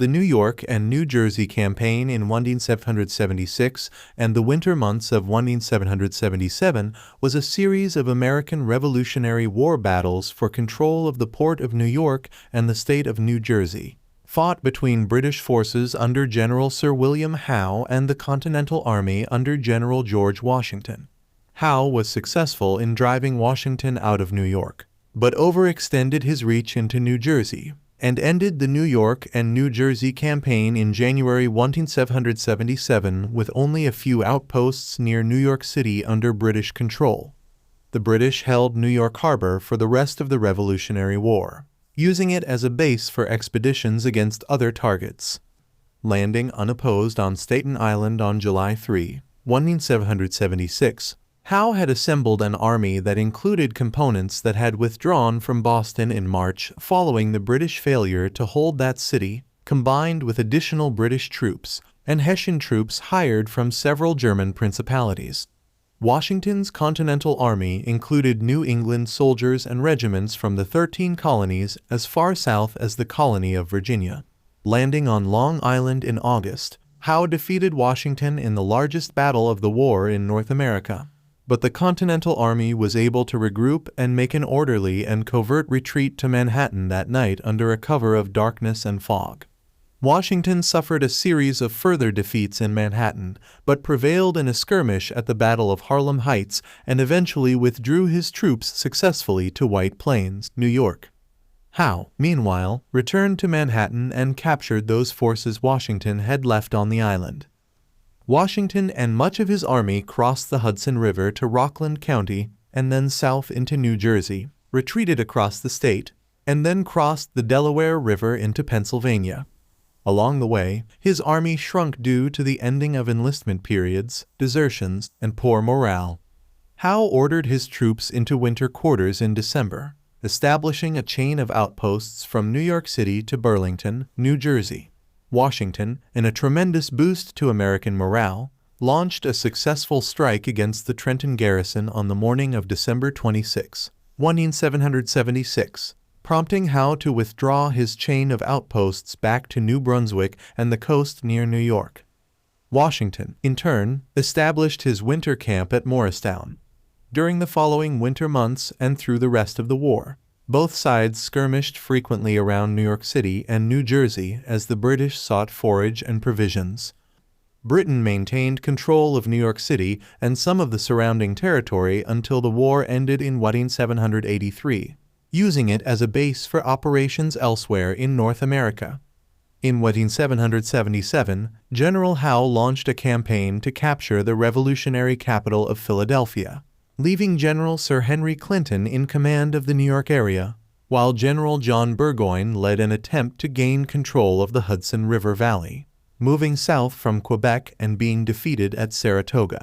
The New York and New Jersey campaign in 1776 and the winter months of 1777 was a series of American Revolutionary War battles for control of the port of New York and the state of New Jersey, fought between British forces under General Sir William Howe and the Continental Army under General George Washington. Howe was successful in driving Washington out of New York, but overextended his reach into New Jersey, and ended the New York and New Jersey campaign in January 1777 with only a few outposts near New York City under British control. The British held New York Harbor for the rest of the Revolutionary War, using it as a base for expeditions against other targets. Landing unopposed on Staten Island on July 3, 1776, Howe had assembled an army that included components that had withdrawn from Boston in March following the British failure to hold that city, combined with additional British troops and Hessian troops hired from several German principalities. Washington's Continental Army included New England soldiers and regiments from the 13 colonies as far south as the colony of Virginia. Landing on Long Island in August, Howe defeated Washington in the largest battle of the war in North America. But the Continental Army was able to regroup and make an orderly and covert retreat to Manhattan that night under a cover of darkness and fog. Washington suffered a series of further defeats in Manhattan, but prevailed in a skirmish at the Battle of Harlem Heights and eventually withdrew his troops successfully to White Plains, New York. Howe, meanwhile, returned to Manhattan and captured those forces Washington had left on the island. Washington and much of his army crossed the Hudson River to Rockland County and then south into New Jersey, retreated across the state, and then crossed the Delaware River into Pennsylvania. Along the way, his army shrunk due to the ending of enlistment periods, desertions, and poor morale. Howe ordered his troops into winter quarters in December, establishing a chain of outposts from New York City to Burlington, New Jersey. Washington, in a tremendous boost to American morale, launched a successful strike against the Trenton garrison on the morning of December 26, 1776, prompting Howe to withdraw his chain of outposts back to New Brunswick and the coast near New York. Washington, in turn, established his winter camp at Morristown. During the following winter months and through the rest of the war, both sides skirmished frequently around New York City and New Jersey as the British sought forage and provisions. Britain maintained control of New York City and some of the surrounding territory until the war ended in 1783, using it as a base for operations elsewhere in North America. In 1777, General Howe launched a campaign to capture the revolutionary capital of Philadelphia, leaving General Sir Henry Clinton in command of the New York area, while General John Burgoyne led an attempt to gain control of the Hudson River Valley, moving south from Quebec and being defeated at Saratoga.